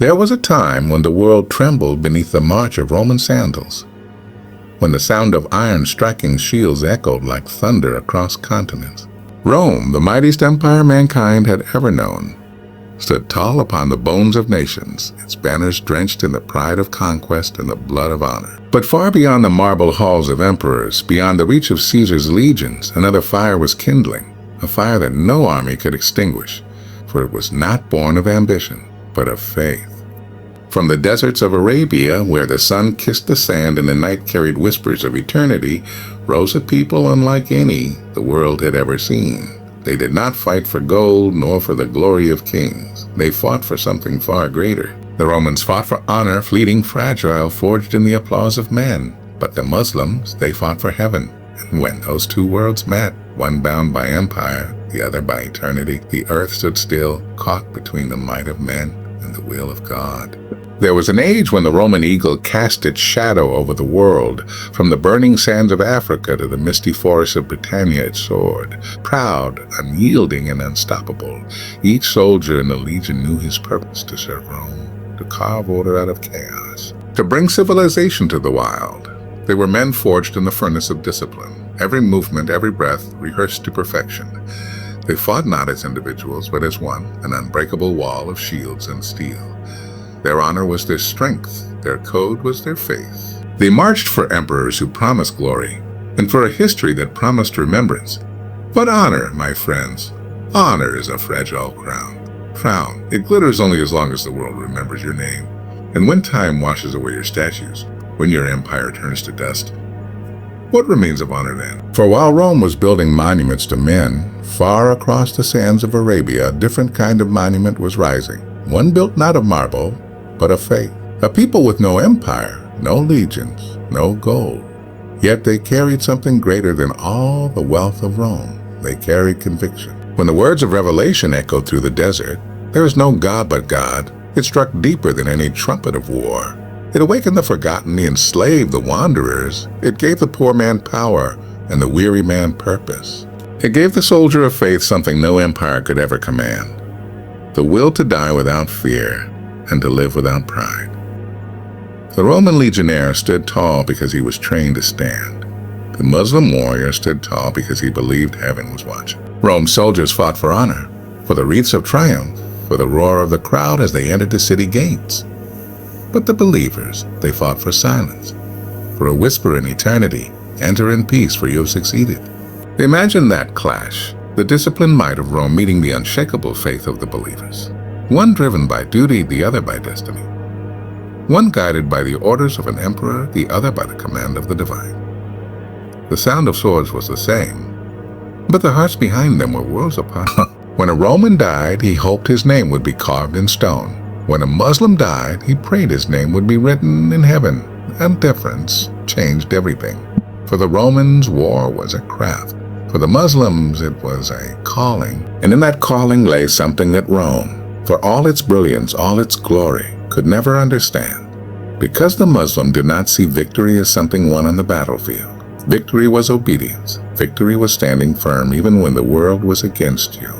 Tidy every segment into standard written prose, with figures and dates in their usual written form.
There was a time when the world trembled beneath the march of Roman sandals, when the sound of iron striking shields echoed like thunder across continents. Rome, the mightiest empire mankind had ever known, stood tall upon the bones of nations, its banners drenched in the pride of conquest and the blood of honor. But far beyond the marble halls of emperors, beyond the reach of Caesar's legions, another fire was kindling, a fire that no army could extinguish, for it was not born of ambition, but of faith. From the deserts of Arabia, where the sun kissed the sand and the night carried whispers of eternity, rose a people unlike any the world had ever seen. They did not fight for gold nor for the glory of kings. They fought for something far greater. The Romans fought for honor, fleeting, fragile, forged in the applause of men. But the Muslims, they fought for heaven. And when those two worlds met, one bound by empire, the other by eternity, the earth stood still, caught between the might of men and the will of God. There was an age when the Roman eagle cast its shadow over the world. From the burning sands of Africa to the misty forests of Britannia it soared. Proud, unyielding, and unstoppable, each soldier in the legion knew his purpose: to serve Rome, to carve order out of chaos, to bring civilization to the wild. They were men forged in the furnace of discipline. Every movement, every breath, rehearsed to perfection. They fought not as individuals, but as one, an unbreakable wall of shields and steel. Their honor was their strength, their code was their faith. They marched for emperors who promised glory, and for a history that promised remembrance. But honor, my friends, honor is a fragile crown. It glitters only as long as the world remembers your name. And when time washes away your statues, when your empire turns to dust, what remains of honor then? For while Rome was building monuments to men, far across the sands of Arabia, a different kind of monument was rising. One built not of marble, but of faith. A people with no empire, no legions, no gold. Yet they carried something greater than all the wealth of Rome. They carried conviction. When the words of Revelation echoed through the desert, "There is no God but God," it struck deeper than any trumpet of war. It awakened the forgotten, the enslaved, the wanderers. It gave the poor man power and the weary man purpose. It gave the soldier of faith something no empire could ever command: the will to die without fear and to live without pride. The Roman legionnaire stood tall because he was trained to stand. The Muslim warrior stood tall because he believed heaven was watching. Rome's soldiers fought for honor, for the wreaths of triumph, for the roar of the crowd as they entered the city gates. But the believers, they fought for silence, for a whisper in eternity: "Enter in peace, for you have succeeded." Imagine that clash, the disciplined might of Rome meeting the unshakable faith of the believers. One driven by duty, the other by destiny. One guided by the orders of an emperor, the other by the command of the divine. The sound of swords was the same, but the hearts behind them were worlds apart. When a Roman died, he hoped his name would be carved in stone. When a Muslim died, he prayed his name would be written in heaven. And difference changed everything. For the Romans, war was a craft. For the Muslims, it was a calling. And in that calling lay something that Rome, for all its brilliance, all its glory, could never understand. Because the Muslim did not see victory as something won on the battlefield. Victory was obedience. Victory was standing firm even when the world was against you.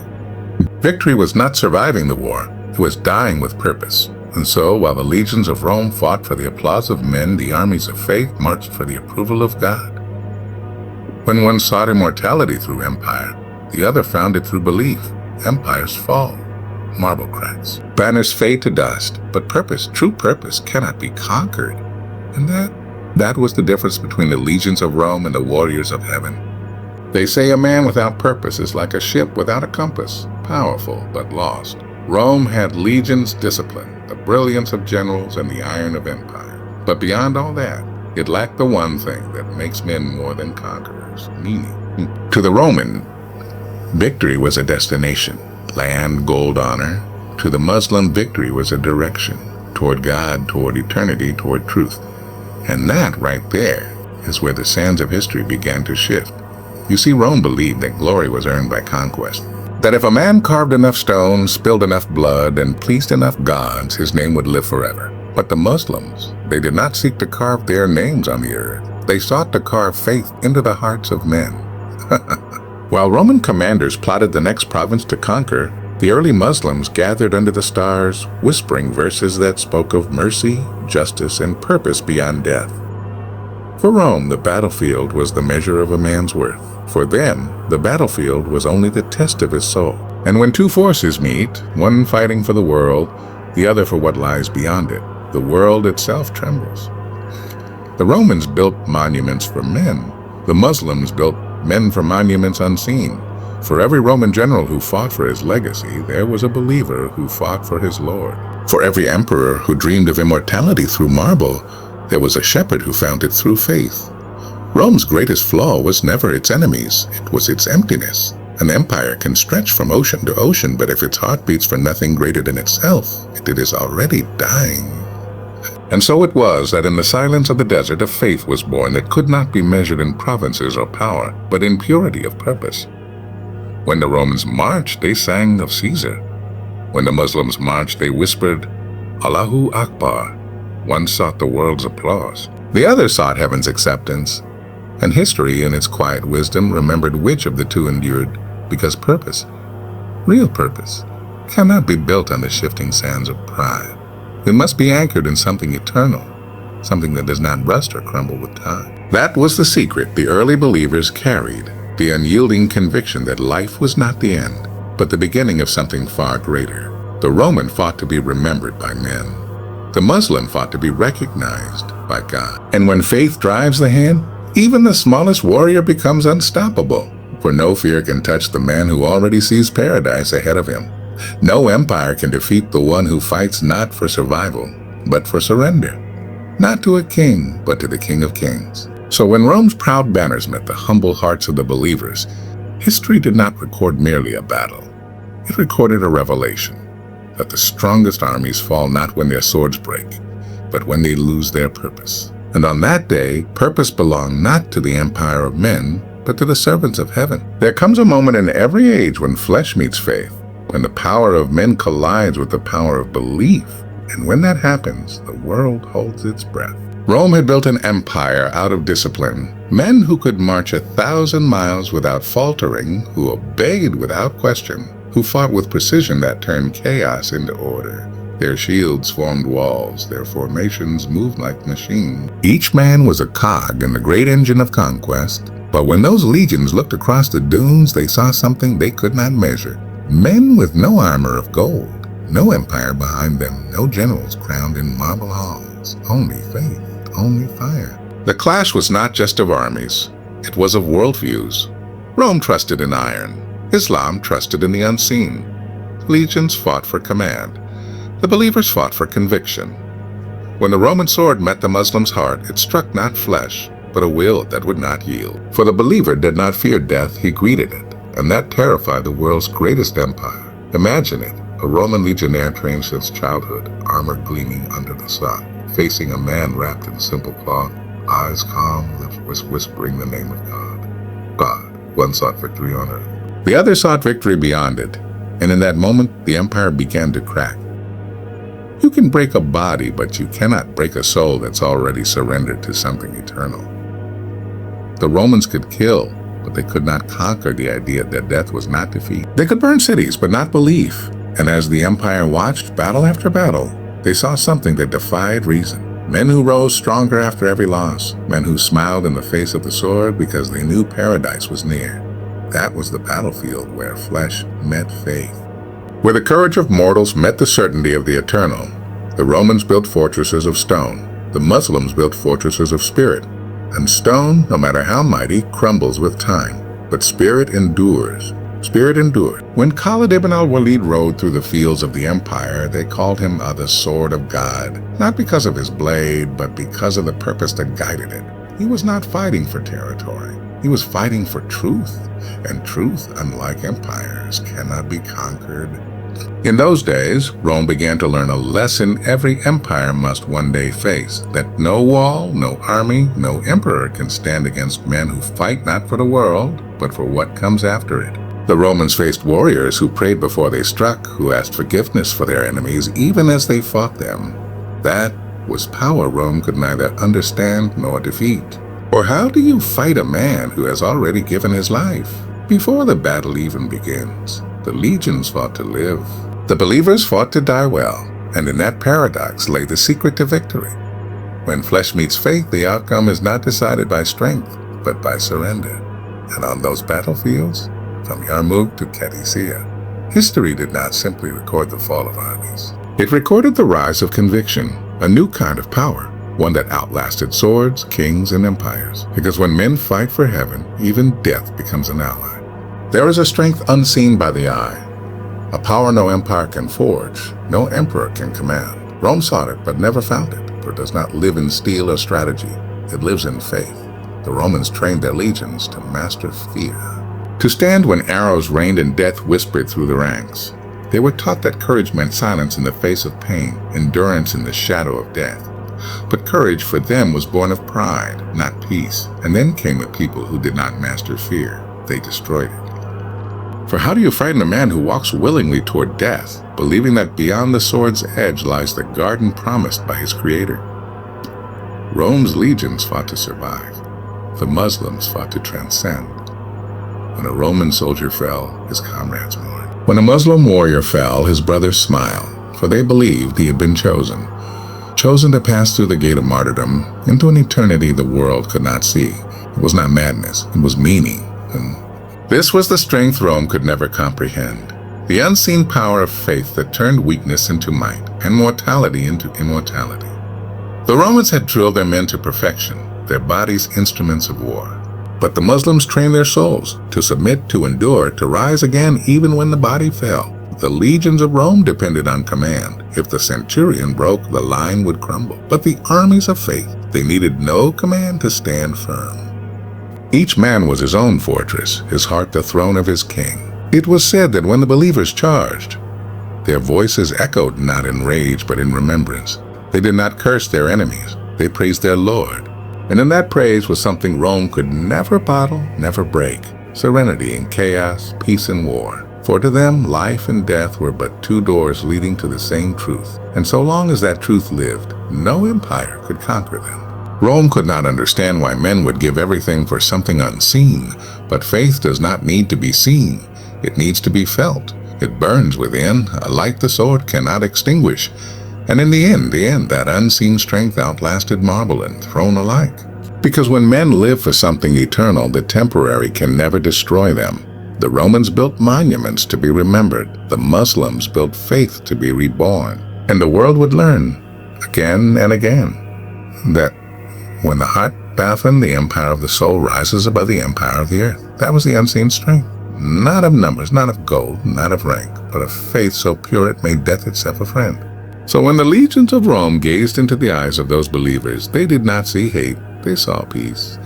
Victory was not surviving the war, it was dying with purpose. And so, while the legions of Rome fought for the applause of men, the armies of faith marched for the approval of God. When one sought immortality through empire, the other found it through belief. Empires fall, marble cracks, banners fade to dust, but purpose, true purpose, cannot be conquered. And that was the difference between the legions of Rome and the warriors of heaven. They say a man without purpose is like a ship without a compass, powerful but lost. Rome had legions, discipline, the brilliance of generals, and the iron of empire. But beyond all that, it lacked the one thing that makes men more than conquerors: meaning. To the Roman, victory was a destination, land, gold, honor. To the Muslim, victory was a direction, toward God, toward eternity, toward truth. And that right there is where the sands of history began to shift. You see, Rome believed that glory was earned by conquest. That if a man carved enough stones, spilled enough blood, and pleased enough gods, his name would live forever. But the Muslims, they did not seek to carve their names on the earth. They sought to carve faith into the hearts of men. While Roman commanders plotted the next province to conquer, The early Muslims gathered under the stars, whispering verses that spoke of mercy, justice, and purpose beyond death. For Rome, the battlefield was the measure of a man's worth. For them, the battlefield was only the test of his soul. And when two forces meet, one fighting for the world, the other for what lies beyond it, the world itself trembles. The Romans built monuments for men. The Muslims built men for monuments unseen. For every Roman general who fought for his legacy, there was a believer who fought for his Lord. For every emperor who dreamed of immortality through marble, there was a shepherd who found it through faith. Rome's greatest flaw was never its enemies, it was its emptiness. An empire can stretch from ocean to ocean, but if its heart beats for nothing greater than itself, it is already dying. And so it was that in the silence of the desert a faith was born that could not be measured in provinces or power, but in purity of purpose. When the Romans marched, they sang of Caesar. When the Muslims marched, they whispered, Allahu Akbar. One sought the world's applause. The other sought heaven's acceptance. And history, in its quiet wisdom, remembered which of the two endured, because purpose, real purpose, cannot be built on the shifting sands of pride. It must be anchored in something eternal, something that does not rust or crumble with time. That was the secret the early believers carried, the unyielding conviction that life was not the end, but the beginning of something far greater. The Roman fought to be remembered by men. The Muslim fought to be recognized by God. And when faith drives the hand, even the smallest warrior becomes unstoppable, for no fear can touch the man who already sees paradise ahead of him. No empire can defeat the one who fights not for survival, but for surrender. Not to a king, but to the King of Kings. So when Rome's proud banners met the humble hearts of the believers, history did not record merely a battle. It recorded a revelation, that the strongest armies fall not when their swords break, but when they lose their purpose. And on that day, purpose belonged not to the empire of men, but to the servants of heaven. There comes a moment in every age when flesh meets faith, when the power of men collides with the power of belief. And when that happens, the world holds its breath. Rome had built an empire out of discipline, men who could march 1,000 miles without faltering, who obeyed without question, who fought with precision that turned chaos into order. Their shields formed walls, their formations moved like machines. Each man was a cog in the great engine of conquest. But when those legions looked across the dunes, they saw something they could not measure. Men with no armor of gold, no empire behind them, no generals crowned in marble halls, only faith, only fire. The clash was not just of armies, it was of worldviews. Rome trusted in iron. Islam trusted in the unseen. Legions fought for command. The believers fought for conviction. When the Roman sword met the Muslim's heart, it struck not flesh, but a will that would not yield. For the believer did not fear death, he greeted it, and that terrified the world's greatest empire. Imagine it, a Roman legionnaire trained since childhood, armor gleaming under the sun, facing a man wrapped in simple cloth, eyes calm, lips whispering the name of God. God, one sought victory on earth. The other sought victory beyond it, and in that moment, the empire began to crack. You can break a body, but you cannot break a soul that's already surrendered to something eternal. The Romans could kill, but they could not conquer the idea that death was not defeat. They could burn cities, but not belief. And as the empire watched battle after battle, they saw something that defied reason. Men who rose stronger after every loss, men who smiled in the face of the sword because they knew paradise was near. That was the battlefield where flesh met faith. Where the courage of mortals met the certainty of the eternal. The Romans built fortresses of stone. The Muslims built fortresses of spirit. And stone, no matter how mighty, crumbles with time. But spirit endures. Spirit endured. When Khalid ibn al-Walid rode through the fields of the empire, they called him the sword of God. Not because of his blade, but because of the purpose that guided it. He was not fighting for territory. He was fighting for truth. And truth, unlike empires, cannot be conquered. In those days, Rome began to learn a lesson every empire must one day face, that no wall, no army, no emperor can stand against men who fight not for the world, but for what comes after it. The Romans faced warriors who prayed before they struck, who asked forgiveness for their enemies even as they fought them. That was power Rome could neither understand nor defeat. Or how do you fight a man who has already given his life before the battle even begins? The legions fought to live. The believers fought to die well, and in that paradox lay the secret to victory. When flesh meets faith, the outcome is not decided by strength, but by surrender. And on those battlefields, from Yarmouk to Qadisiyah, history did not simply record the fall of armies. It recorded the rise of conviction, a new kind of power, one that outlasted swords, kings, and empires. Because when men fight for heaven, even death becomes an ally. There is a strength unseen by the eye, a power no empire can forge, no emperor can command. Rome sought it, but never found it, for it does not live in steel or strategy. It lives in faith. The Romans trained their legions to master fear, to stand when arrows rained and death whispered through the ranks. They were taught that courage meant silence in the face of pain, endurance in the shadow of death. But courage for them was born of pride, not peace. And then came a people who did not master fear. They destroyed it. For how do you frighten a man who walks willingly toward death, believing that beyond the sword's edge lies the garden promised by his creator? Rome's legions fought to survive. The Muslims fought to transcend. When a Roman soldier fell, his comrades mourned. When a Muslim warrior fell, his brothers smiled, for they believed he had been chosen to pass through the gate of martyrdom into an eternity the world could not see. It was not madness, it was meaning. And this was the strength Rome could never comprehend, the unseen power of faith that turned weakness into might and mortality into immortality. The Romans had drilled their men to perfection, their bodies instruments of war. But the Muslims trained their souls to submit, to endure, to rise again even when the body fell. The legions of Rome depended on command. If the centurion broke, the line would crumble. But the armies of faith, they needed no command to stand firm. Each man was his own fortress, his heart the throne of his king. It was said that when the believers charged, their voices echoed not in rage but in remembrance. They did not curse their enemies, they praised their Lord. And in that praise was something Rome could never bottle, never break: serenity in chaos, peace in war. For to them, life and death were but two doors leading to the same truth. And so long as that truth lived, no empire could conquer them. Rome could not understand why men would give everything for something unseen, but faith does not need to be seen. It needs to be felt. It burns within, a light the sword cannot extinguish. And in the end, that unseen strength outlasted marble and throne alike. Because when men live for something eternal, the temporary can never destroy them. The Romans built monuments to be remembered. The Muslims built faith to be reborn. And the world would learn, again and again, that when the heart baffled, the empire of the soul rises above the empire of the earth. That was the unseen strength. Not of numbers, not of gold, not of rank, but of faith so pure it made death itself a friend. So when the legions of Rome gazed into the eyes of those believers, they did not see hate, they saw peace.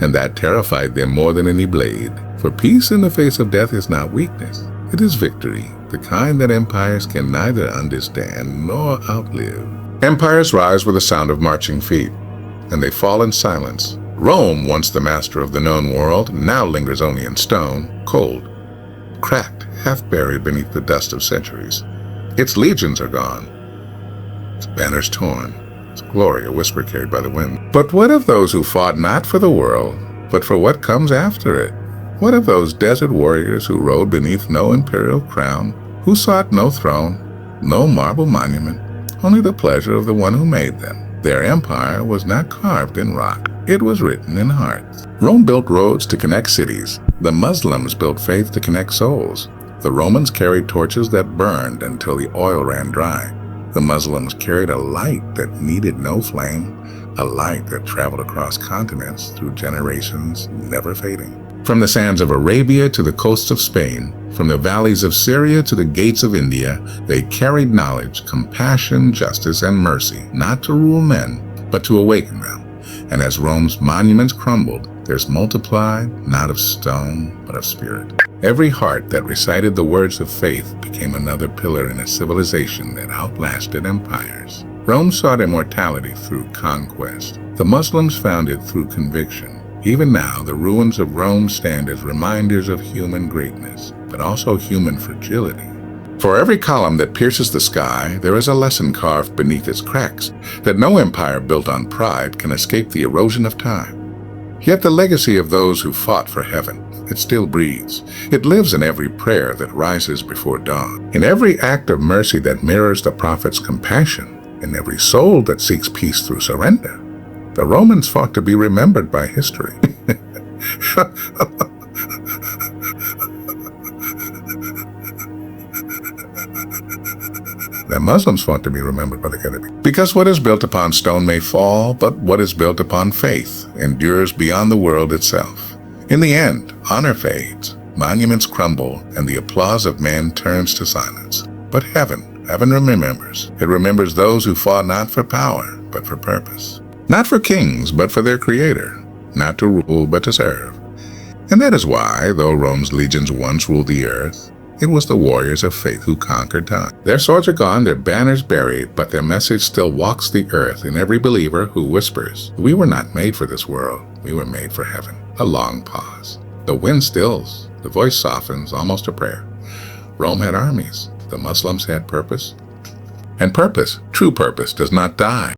And that terrified them more than any blade. For peace in the face of death is not weakness, it is victory, the kind that empires can neither understand nor outlive. Empires rise with the sound of marching feet, and they fall in silence. Rome, once the master of the known world, now lingers only in stone, cold, cracked, half buried beneath the dust of centuries. Its legions are gone, its banners torn, its glory a whisper carried by the wind. But what of those who fought not for the world, but for what comes after it? What of those desert warriors who rode beneath no imperial crown, who sought no throne, no marble monument, only the pleasure of the one who made them? Their empire was not carved in rock, it was written in hearts. Rome built roads to connect cities. The Muslims built faith to connect souls. The Romans carried torches that burned until the oil ran dry. The Muslims carried a light that needed no flame, a light that traveled across continents through generations, never fading. From the sands of Arabia to the coasts of Spain, from the valleys of Syria to the gates of India, they carried knowledge, compassion, justice, and mercy, not to rule men, but to awaken them. And as Rome's monuments crumbled, theirs multiplied, not of stone, but of spirit. Every heart that recited the words of faith became another pillar in a civilization that outlasted empires. Rome sought immortality through conquest. The Muslims found it through conviction. Even now, the ruins of Rome stand as reminders of human greatness, but also human fragility. For every column that pierces the sky, there is a lesson carved beneath its cracks, that no empire built on pride can escape the erosion of time. Yet the legacy of those who fought for heaven, It still breathes. It lives in every prayer that rises before dawn, in every act of mercy that mirrors the prophet's compassion, in every soul that seeks peace through surrender. The Romans fought to be remembered by history. The Muslims fought to be remembered by the enemy. Because what is built upon stone may fall, but what is built upon faith endures beyond the world itself. In the end, honor fades, monuments crumble, and the applause of man turns to silence. But heaven remembers. It remembers those who fought not for power, but for purpose. Not for kings, but for their creator. Not to rule, but to serve. And that is why, though Rome's legions once ruled the earth, it was the warriors of faith who conquered time. Their swords are gone, their banners buried, but their message still walks the earth in every believer who whispers, "We were not made for this world, we were made for heaven." A long pause. The wind stills, the voice softens, almost a prayer. Rome had armies, the Muslims had purpose. And purpose, true purpose, does not die.